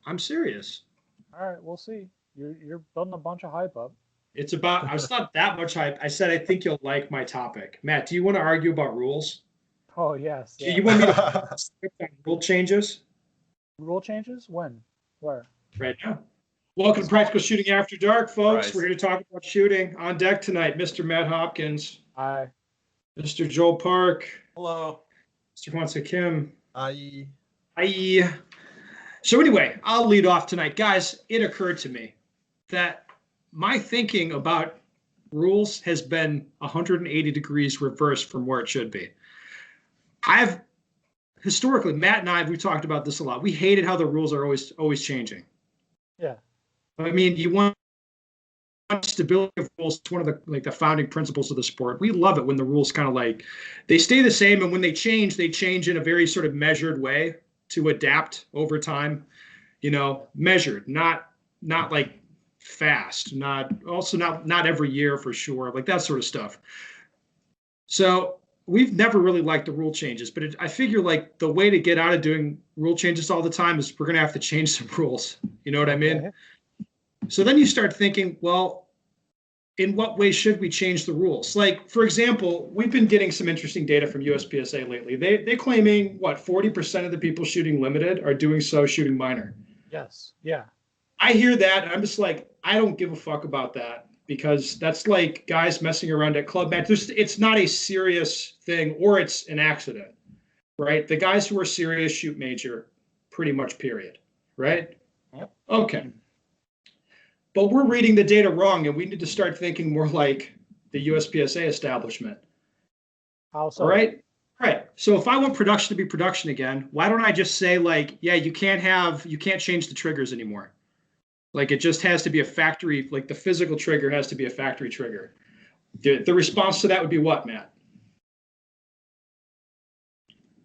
I'm serious. All right, we'll see. You're building a bunch of hype up. It's about, it's not that much hype. I said I think you'll like my topic. Matt, do you want to argue about rules? Oh yes. Do you want me to on rule changes? Rule changes? When? Where? Right now. Welcome to Practical Shooting After Dark, folks. Right. We're here to talk about shooting. On deck tonight, Mr. Matt Hopkins. Hi. Mr. Joel Park. Hello. Mr. Hwansa Kim. Hi. Hi. So anyway, I'll lead off tonight. Guys, it occurred to me that my thinking about rules has been 180 degrees reversed from where it should be. Historically, Matt and I, we've talked about this a lot. We hated how the rules are always changing. Yeah. I mean, you want stability of rules. It's one of the founding principles of the sport. We love it when the rules kind of they stay the same, and when they change in a very sort of measured way to adapt over time. Measured, not like fast, not every year for sure, like that sort of stuff. So we've never really liked the rule changes, but I figure like the way to get out of doing rule changes all the time is we're going to have to change some rules. You know what I mean? Okay. So then you start thinking, well, in what way should we change the rules? Like, for example, we've been getting some interesting data from USPSA lately. They're claiming, 40% of the people shooting limited are doing so shooting minor. Yes. Yeah. I hear that. I'm just like, I don't give a fuck about that, because that's like guys messing around at club matches. It's not a serious thing, or it's an accident, right? The guys who are serious shoot major, pretty much, period, right? Yep. Okay. But we're reading the data wrong, and we need to start thinking more like the USPSA establishment. How so? All right? Right. So if I want production to be production again, why don't I just say, like, yeah, you can't change the triggers anymore. Like, it just has to be a factory, like the physical trigger has to be a factory trigger. The response to that would be what, Matt?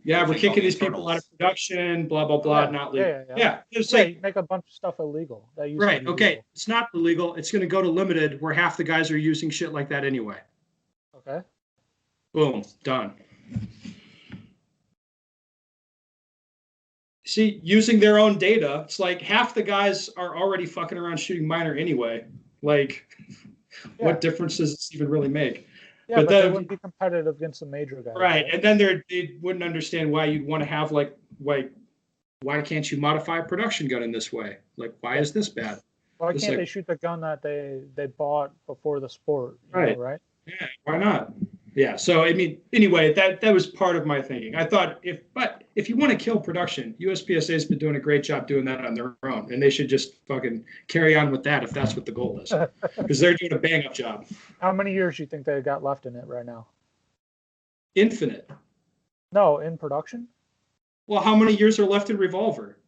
Yeah, we're kicking these people out of production, blah, blah, blah, not legal. Yeah. You make a bunch of stuff illegal. Right, okay. Legal. It's not illegal. It's going to go to limited, where half the guys are using shit like that anyway. Okay. Boom, done. See, using their own data, it's like half the guys are already fucking around shooting minor anyway. Like, what difference does this even really make? Yeah, but they wouldn't be competitive against the major guys. Right, and then they wouldn't understand why you'd want to have, like, why can't you modify a production gun in this way? Like, why is this bad? Why can't they shoot the gun that they bought before the sport? Right? Yeah, why not? Yeah, so I mean, anyway, that was part of my thinking. I thought if you want to kill production, USPSA has been doing a great job doing that on their own, and they should just fucking carry on with that if that's what the goal is, because they're doing a bang up job. How many years do you think they got left in it right now? Infinite. No, in production. Well, how many years are left in Revolver?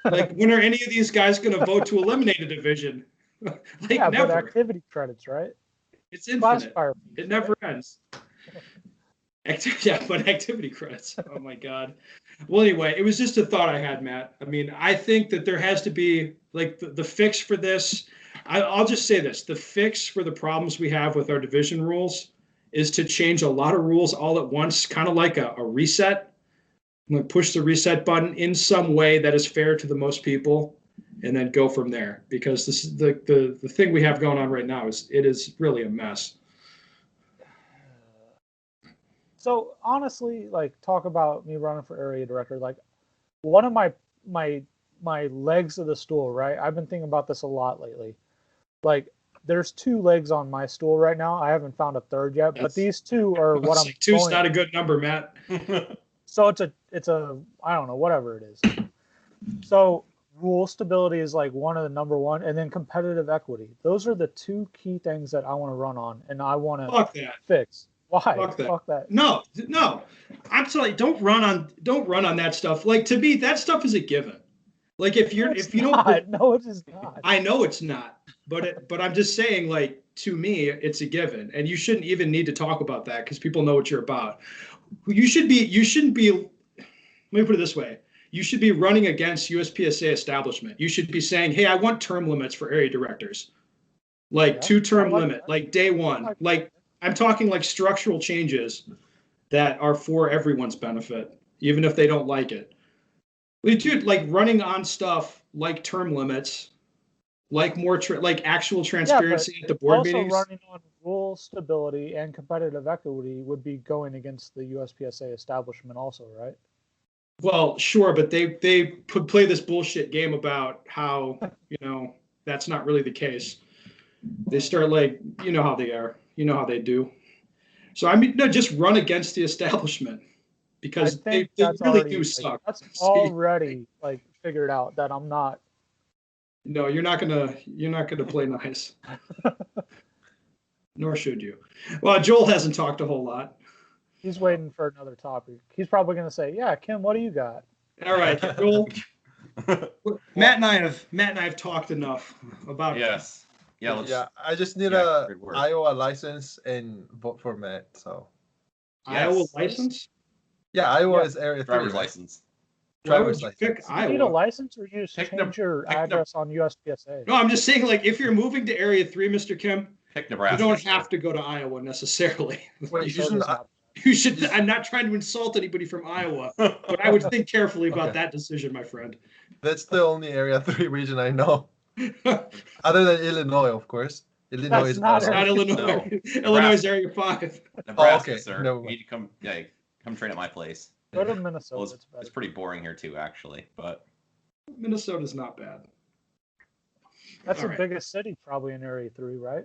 Like, when are any of these guys going to vote to eliminate a division? Never. But activity credits, right? It's infinite. It never ends. Yeah, but activity credits. Oh my God. Well, anyway, it was just a thought I had, Matt. I mean, I think that there has to be, like, the fix for this. I'll just say this: the fix for the problems we have with our division rules is to change a lot of rules all at once, kind of like a reset. Like, push the reset button in some way that is fair to the most people, and then go from there, because this is the thing we have going on right now is really a mess. So honestly, like, talk about me running for area director. Like, one of my legs of the stool, right? I've been thinking about this a lot lately. Like, there's 2 legs on my stool right now. I haven't found a third yet, but these 2 are what I'm. 2's not a good number, Matt. So it's a I don't know, whatever it is. So rule stability is like one of the number one, and then competitive equity. Those are the 2 key things that I want to run on, and I want to fix. Why? Fuck that. No. I'm sorry. Don't run on that stuff. Like, to me, that stuff is a given. Like, if you don't. No, it is not. I know it's not, but I'm just saying, like, to me, it's a given, and you shouldn't even need to talk about that, because people know what you're about. You shouldn't be. Let me put it this way. You should be running against USPSA establishment. You should be saying, hey, I want term limits for area directors. Like, 2-term limit, like day 1. Like, I'm talking like structural changes that are for everyone's benefit, even if they don't like it. Dude, like, running on stuff like term limits, like more like actual Yeah, but transparency at the board also meetings. running on rule stability and competitive equity would be going against the USPSA establishment also, right? Well, sure, but they play this bullshit game about how, that's not really the case. They start like, how they are, how they do. So I mean, no, just run against the establishment I because think they that's really do already like suck. that's See, already like figured out that I'm not. no, you're not gonna play nice, nor should you. Well, Joel hasn't talked a whole lot. He's waiting for another topic. He's probably going to say, "Yeah, Kim, what do you got?" All right, Joel. Matt and I have talked enough about. Yes. Yeah. Let's. Yeah, I just need Yeah, a good work. Iowa license and vote for Matt. So Iowa Yes. license. yeah, Iowa Yeah. is area 3, Driver's right? license. Why would Driver's you license. pick Do you need a Iowa? license, or you just Pick change your pick address on USPSA? No, I'm just saying, like, if you're moving to Area 3, Mr. Kim, Pick you Nebraska. don't have to go to Iowa necessarily. Wait, So isn't does not. You should. I'm not trying to insult anybody from Iowa, but I would think carefully about that decision, my friend. that's the only area 3 region I know, other than Illinois, of course. Illinois is not It's not Area Illinois. Illinois is Area 5. Nebraska, okay. sir. Never You mind. need to come. Yeah, come train at my place. Go to Well, Minnesota. it's, It's better. it's pretty boring here too, actually. But Minnesota's not bad. That's all the right. biggest city probably in Area 3, right?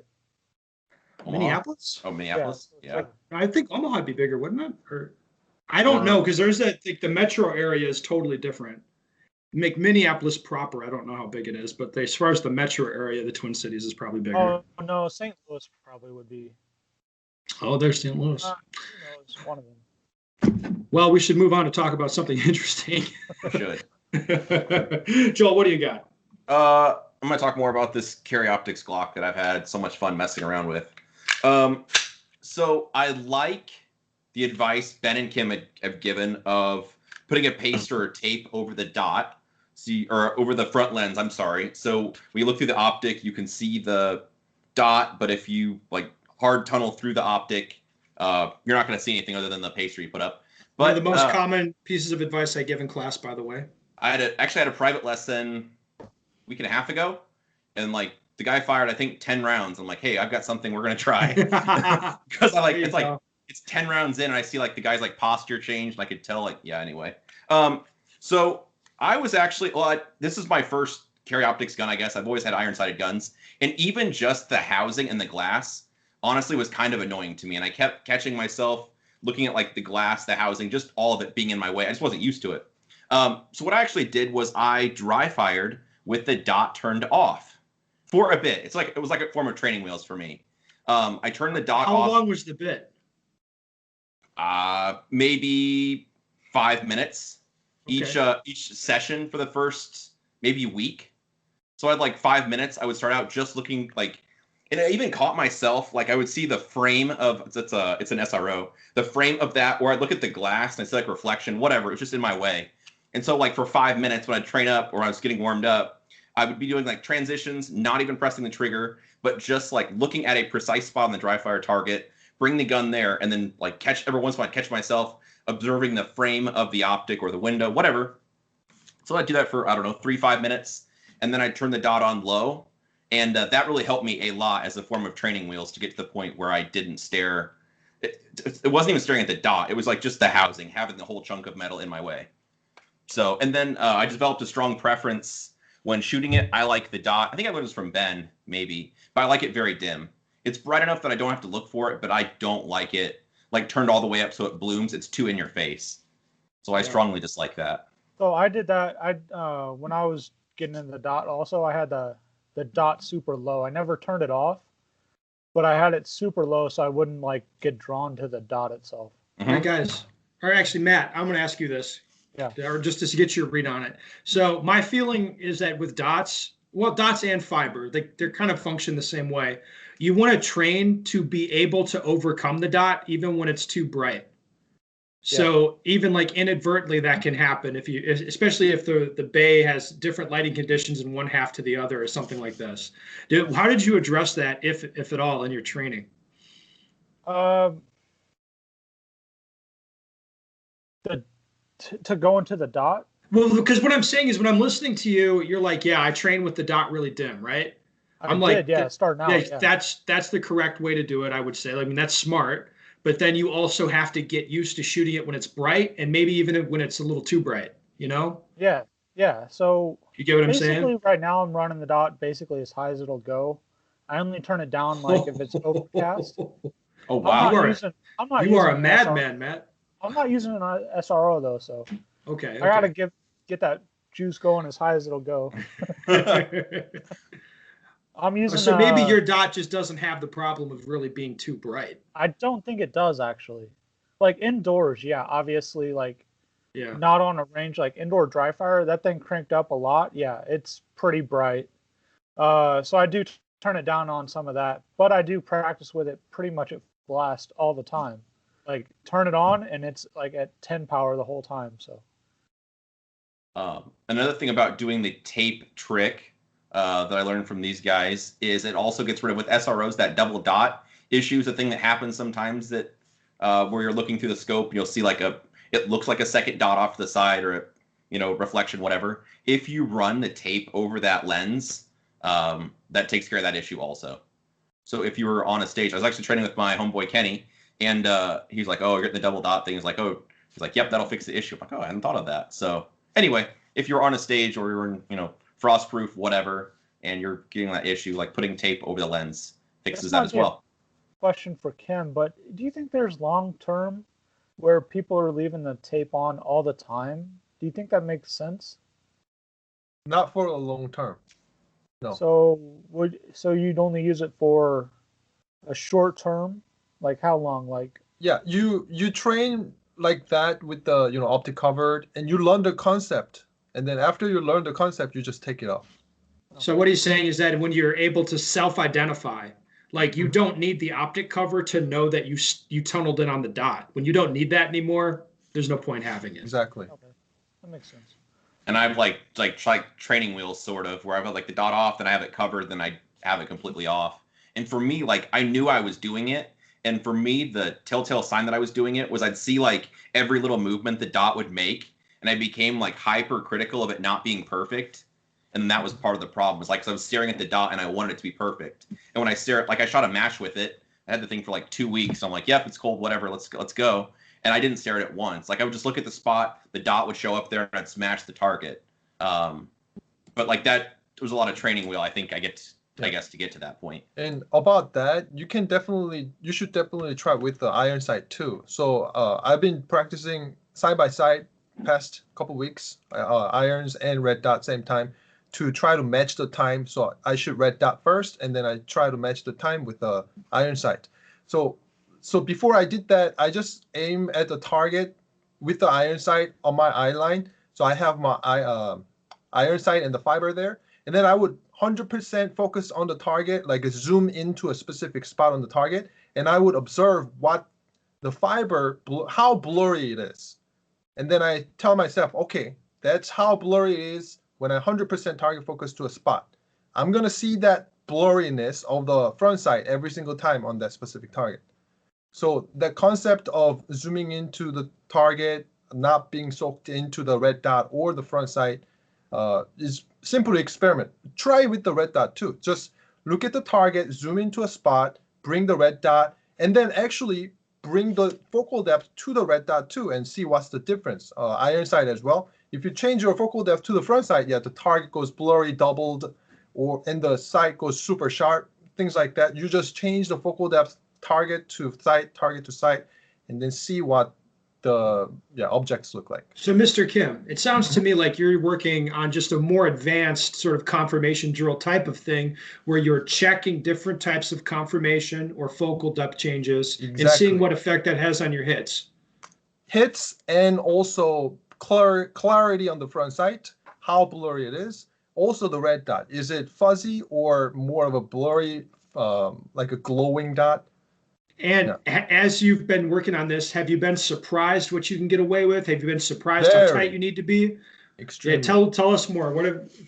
Omaha? Minneapolis? Oh, Minneapolis. so it's Yeah. like- I think Omaha would be bigger, wouldn't it? Or I don't know, because there's that, like, the metro area is totally different. Make Minneapolis proper. I don't know how big it is, but as far as the metro area, the Twin Cities is probably bigger. Oh no, St. Louis probably would be. Oh, there's St. Louis. Who knows? One of them. Well, we should move on to talk about something interesting. Should. Joel, what do you got? I'm gonna talk more about this Carry Optics Glock that I've had so much fun messing around with. So I like the advice Ben and Kim have given of putting a paster or tape over the dot, or over the front lens. I'm sorry. So when you look through the optic, you can see the dot, but if you like hard tunnel through the optic, you're not gonna see anything other than the paster you put up. But One of the most common pieces of advice I give in class, by the way. I actually had a private lesson a week and a half ago, and like the guy fired, I think, 10 rounds. I'm like, hey, I've got something we're gonna try, because I it's 10 rounds in, and I see like the guy's like posture changed, and I could tell like, yeah. Anyway, so I was actually this is my first Carry Optics gun, I guess. I've always had iron-sighted guns, and even just the housing and the glass honestly was kind of annoying to me, and I kept catching myself looking at like the glass, the housing, just all of it being in my way. I just wasn't used to it. So what I actually did was I dry fired with the dot turned off for a bit. It was like a form of training wheels for me. I turned the dot off. How long was the bit? Maybe 5 minutes Okay. each session for the first maybe week. So I had like 5 minutes. I would start out just looking like, and I even caught myself, like I would see the frame of it's an SRO, the frame of that, or I'd look at the glass and I see like reflection, whatever. It was just in my way. And so like for 5 minutes when I'd train up or I was getting warmed up, I would be doing like transitions, not even pressing the trigger, but just like looking at a precise spot on the dry fire target, bring the gun there, and then like every once in a while I'd catch myself observing the frame of the optic or the window, whatever. So I'd do that for, I don't know, 3-5 minutes. And then I'd turn the dot on low. And that really helped me a lot as a form of training wheels to get to the point where I didn't stare. It wasn't even staring at the dot. It was like just the housing, having the whole chunk of metal in my way. So, and then I developed a strong preference when shooting it. I like the dot. I think I learned this from Ben, maybe, but I like it very dim. It's bright enough that I don't have to look for it, but I don't like it like turned all the way up so it blooms. It's too in your face. So I strongly dislike that. So I did that. When I was getting in the dot, also I had the dot super low. I never turned it off, but I had it super low so I wouldn't like get drawn to the dot itself. All right, guys. Or actually, Matt, I'm going to ask you this. Yeah. Or just to get your read on it. So my feeling is that with dots, well, dots and fiber, they're kind of function the same way. You want to train to be able to overcome the dot even when it's too bright. So even like inadvertently that can happen especially if the bay has different lighting conditions in one half to the other or something like this. How did you address that, if at all, in your training? To go into the dot. Well, because what I'm saying is when I'm listening to you, you're like, yeah, I train with the dot really dim, right? I I'm did, like, yeah, starting yeah, out, yeah. that's the correct way to do it, I would say. I mean, that's smart, but then you also have to get used to shooting it when it's bright and maybe even when it's a little too bright, you know? Yeah, yeah. So You get what I'm saying? basically, right now I'm running the dot basically as high as it'll go. I only turn it down like if it's overcast. Oh I'm wow. not You are using I'm not you are using a an SR. madman, Matt. I'm not using an SRO though, so Okay, I gotta okay. get that juice going as high as it'll go. I'm using So maybe your dot just doesn't have the problem of really being too bright. I don't think it does actually. Like indoors, yeah, obviously like Yeah. not on a range like indoor dry fire, that thing cranked up a lot. Yeah, it's pretty bright. So I do turn it down on some of that, but I do practice with it pretty much at blast all the time. Like turn it on and it's like at 10 power the whole time. So Another thing about doing the tape trick that I learned from these guys is it also gets rid of with SROs that double dot issue is a thing that happens sometimes that where you're looking through the scope and you'll see like it looks like a second dot off to the side or reflection whatever. If you run the tape over that lens, that takes care of that issue also. So if you were on a stage, I was actually training with my homeboy Kenny, and he's like, "Oh, you're getting the double dot thing." He's like, "Yep, that'll fix the issue." I'm like, "Oh, I hadn't thought of that." So anyway, if you're on a stage or you're in, frostproof, whatever, and you're getting that issue, like putting tape over the lens this fixes that might as be a well. question for Kim, but do you think there's long term where people are leaving the tape on all the time? Do you think that makes sense? Not for a long term. No. So you'd only use it for a short term? Like how long? Like Yeah, you train like that with the optic covered, and you learn the concept, and then after you learn the concept, you just take it off. So okay. what he's saying is that when you're able to self-identify, like you Mhm. don't need the optic cover to know that you tunneled in on the dot. When you don't need that anymore, there's no point having it. Exactly. Okay. That makes sense. And I've like training wheels sort of where I've got like the dot off, then I have it covered, then I have it completely off. And for me, like I knew I was doing it. And for me, the telltale sign that I was doing it was I'd see like every little movement the dot would make, and I became like hypercritical of it not being perfect. And that was part of the problem. Was like 'cause I was staring at the dot and I wanted it to be perfect. And when I stare at like I shot a mash with it, I had the thing for like 2 weeks. I'm like, yep, it's cold, whatever, let's go. And I didn't stare at it once. Like I would just look at the spot, the dot would show up there, and I'd smash the target. Um, but like that was a lot of training wheel. I think I guess to get to that point. And about that, you should definitely try with the iron sight too. So I've been practicing side by side past couple weeks, irons and red dot same time to try to match the time. So I shoot red dot first, and then I try to match the time with the iron sight. So before I did that, I just aim at the target with the iron sight on my eye line. So I have my iron sight and the fiber there, and then I would 100% focus on the target, like zoom into a specific spot on the target, and I would observe what the fiber, how blurry it is. And then I tell myself, okay, that's how blurry it is when I 100% target focus to a spot. I'm going to see that blurriness of the front sight every single time on that specific target. So the concept of zooming into the target, not being soaked into the red dot or the front sight, is simply experiment. Try with the red dot too. Just look at the target, zoom into a spot, bring the red dot, and then actually bring the focal depth to the red dot too and see what's the difference. Iron sight as well. If you change your focal depth to the front sight, yeah, the target goes blurry, doubled, and the sight goes super sharp, things like that. You just change the focal depth target to sight, and then see what the objects look like. So, Mr. Kim, it sounds to Mhm. me like you're working on just a more advanced sort of confirmation drill type of thing where you're checking different types of confirmation or focal depth changes and seeing Exactly. what effect that has on your hits. Hits and also clarity on the front sight, how blurry it is. Also the red dot. Is it fuzzy or more of a blurry, like a glowing dot? And Yeah. as you've been working on this, have you been surprised what you can get away with? Have you been surprised how tight Very you need to be? Yeah, extremely. tell us more.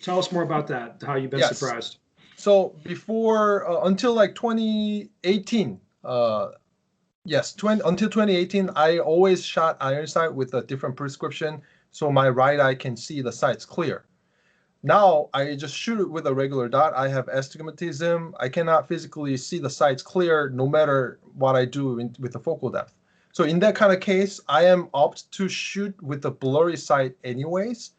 Tell us more about that? How you've been Yes. surprised? So before until like 2018, yes, until 2018, I always shot iron sight with a different prescription, so my right eye can see the sights clear. Now I just shoot it with a regular dot. I have astigmatism. I cannot physically see the sights clear no matter what I do with the focal depth. So in that kind of case, I am opt to shoot with a blurry sight anyways,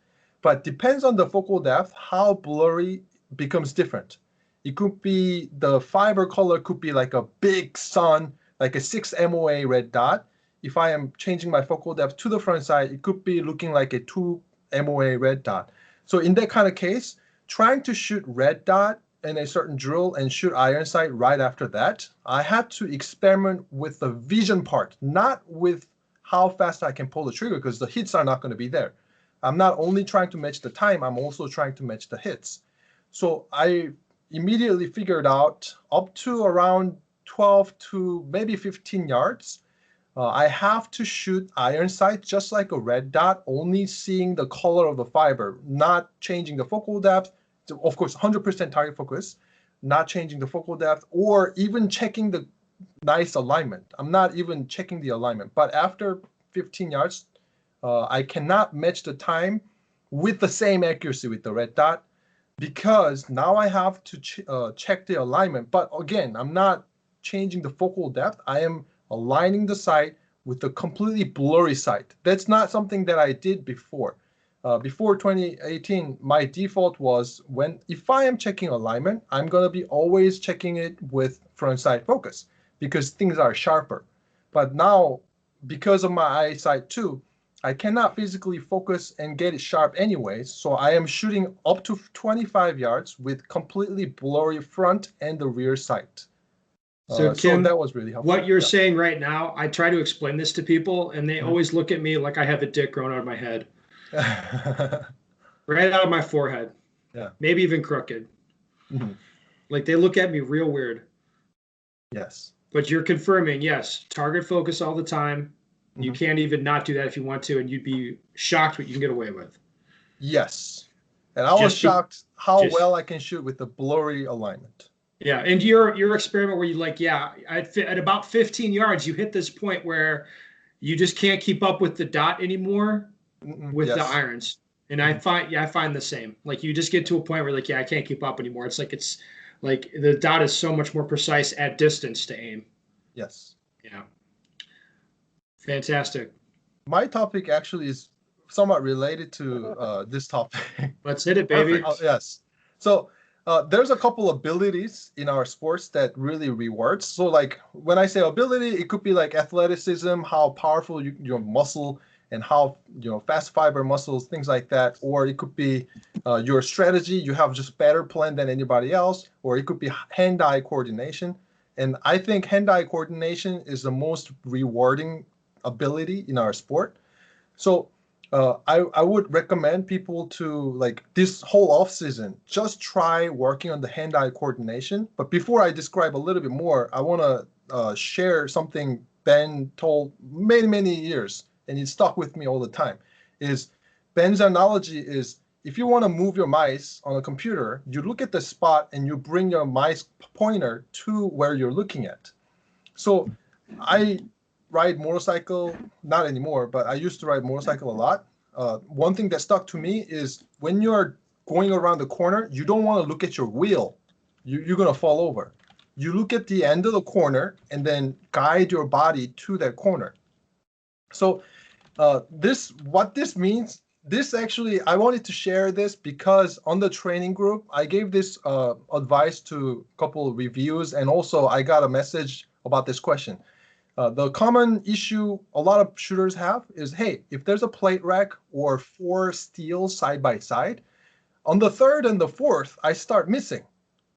but depends on the focal depth, how blurry becomes different. It could be the fiber color could be like a big sun, like a 6 MOA red dot. If I am changing my focal depth to the front side, it could be looking like a 2 MOA red dot. So in that kind of case, trying to shoot red dot in a certain drill and shoot iron sight right after that, I had to experiment with the vision part, not with how fast I can pull the trigger, because the hits are not going to be there. I'm not only trying to match the time, I'm also trying to match the hits. So I immediately figured out up to around 12 to maybe 15 yards, I have to shoot iron sight just like a red dot, only seeing the color of the fiber, not changing the focal depth. So of course, 100% target focus, not changing the focal depth, or even checking the nice alignment. I'm not even checking the alignment. But after 15 yards, I cannot match the time with the same accuracy with the red dot, because now I have to check the alignment. But again, I'm not changing the focal depth. I am aligning the sight with the completely blurry sight. That's not something that I did before. Before 2018, my default was if I am checking alignment, I'm going to be always checking it with front sight focus because things are sharper. But now, because of my eyesight too, I cannot physically focus and get it sharp anyways. So I am shooting up to 25 yards with completely blurry front and the rear sight. So Kim, that was really helpful. What you're saying right now, I try to explain this to people, and they always look at me like I have a dick growing out of my head, right out of my forehead, maybe even crooked. Like they look at me real weird. Yes. But you're confirming, yes, target focus all the time. You can't even not do that if you want to, and you'd be shocked what you can get away with. Yes. And I was shocked how well I can shoot with the blurry alignment. Yeah, and your experiment where you at about 15 yards, you hit this point where you just can't keep up with the dot anymore with the irons. And I find the same. Like you just get to a point where I can't keep up anymore. It's like the dot is so much more precise at distance to aim. Yes. Yeah. Fantastic. My topic actually is somewhat related to this topic. Let's hit it, baby. Yes. So there's a couple abilities in our sports that really rewards. So like when I say ability, it could be like athleticism, how powerful your muscle and how fast fiber muscles, things like that. Or it could be your strategy. You have just better plan than anybody else. Or it could be hand-eye coordination. And I think hand-eye coordination is the most rewarding ability in our sport. So I would recommend people to, like, this whole off season, just try working on the hand-eye coordination. But before I describe a little bit more, I want to share something Ben told many years, and it stuck with me all the time. Is Ben's analogy is, if you want to move your mice on a computer, you look at the spot and you bring your mice pointer to where you're looking at. So I ride motorcycle, not anymore, but I used to ride motorcycle a lot. One thing that stuck to me is when you're going around the corner, you don't want to look at your wheel. You're going to fall over. You look at the end of the corner and then guide your body to that corner. So what this means, this actually, I wanted to share this because on the training group, I gave this advice to a couple of reviews, and also I got a message about this question. The common issue a lot of shooters have is, hey, if there's a plate rack or 4 steels side by side, on the third and the fourth, I start missing.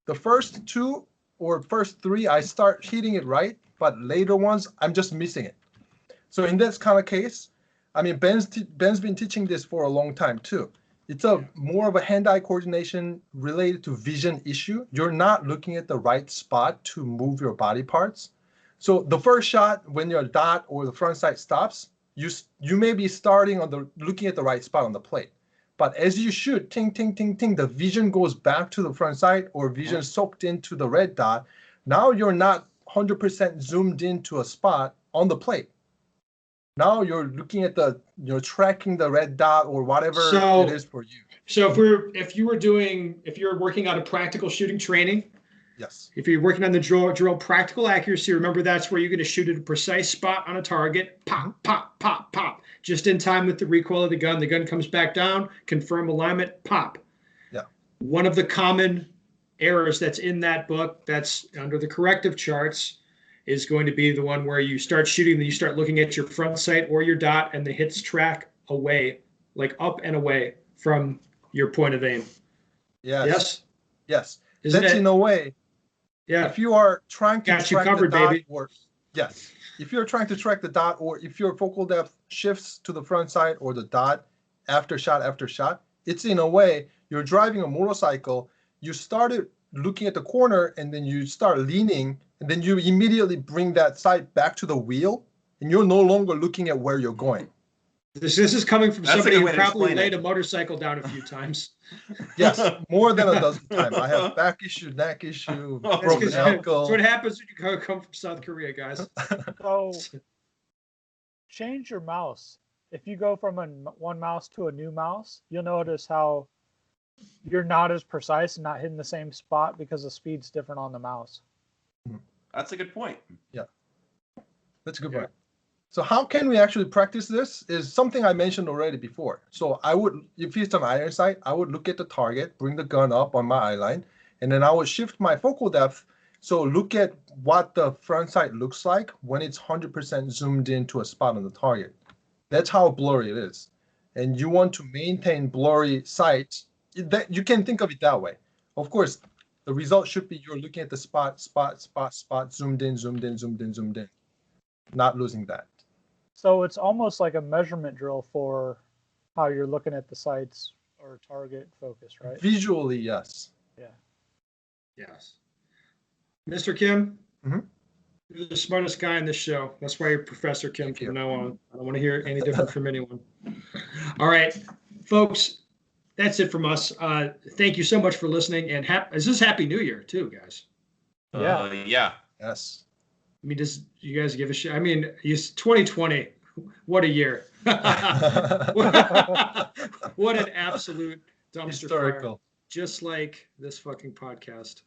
The first 2 or first 3, I start hitting it right, but later ones, I'm just missing it. So in this kind of case, I mean, Ben's been teaching this for a long time too. It's more of a hand-eye coordination related to vision issue. You're not looking at the right spot to move your body parts. So the first shot, when your dot or the front sight stops, you may be starting looking at the right spot on the plate. But as you shoot, ting, ting, ting, ting, the vision goes back to the front sight, or vision soaked into the red dot. Now you're not 100% zoomed into a spot on the plate. Now you're looking at tracking the red dot or whatever So- it is for you. So if you're working on a practical shooting training, Yes. if you're working on the drill practical accuracy, remember that's where you're going to shoot at a precise spot on a target. Pop, pop, pop, pop. Just in time with the recoil of the gun. The gun comes back down, confirm alignment, pop. Yeah. One of the common errors that's in that book, that's under the corrective charts, is going to be the one where you start shooting, then you start looking at your front sight or your dot, and the hits track away, like up and away from your point of aim. Yes. Yes? Yes. Isn't That's it? in a way. Yeah. If you are trying to Got you track covered, the dot, baby. or yes, if you're trying to track the dot, or if your focal depth shifts to the front sight or the dot after shot, it's in a way you're driving a motorcycle. You started looking at the corner, and then you start leaning, and then you immediately bring that sight back to the wheel, and you're no longer looking at where you're going. This is coming from That's a somebody good who way to probably explain laid it. a motorcycle down a few times. Yes, more than a dozen times. I have back issue, neck issue, That's broken That's ankle. what happens when you come from South Korea, guys. So change your mouse. If you go from one mouse to a new mouse, you'll notice how you're not as precise and not hitting the same spot because the speed's different on the mouse. That's a good point. That's a good Yeah. point. So how can we actually practice this is something I mentioned already before. So if it's an iron sight, I would look at the target, bring the gun up on my eye line, and then I would shift my focal depth. So look at what the front sight looks like when it's 100% zoomed into a spot on the target. That's how blurry it is. And you want to maintain blurry sight. That you can think of it that way. Of course, the result should be you're looking at the spot, zoomed in, zoomed in, zoomed in, zoomed in. Not losing that. So it's almost like a measurement drill for how you're looking at the sights or target focus, right? Visually, yes. Yeah. Yes. Mr. Kim, Mhm. you're the smartest guy in this show. That's why you're Professor Kim Thank you. from now on. I don't want to hear any different from anyone. All right, folks, that's it from us. Thank you so much for listening. And is this Happy New Year too, guys? Yeah. Yeah. Yes. I mean, does you guys give a shit? I mean, it's 2020. What a year. What an absolute dumpster fire. Historical. Just like this fucking podcast.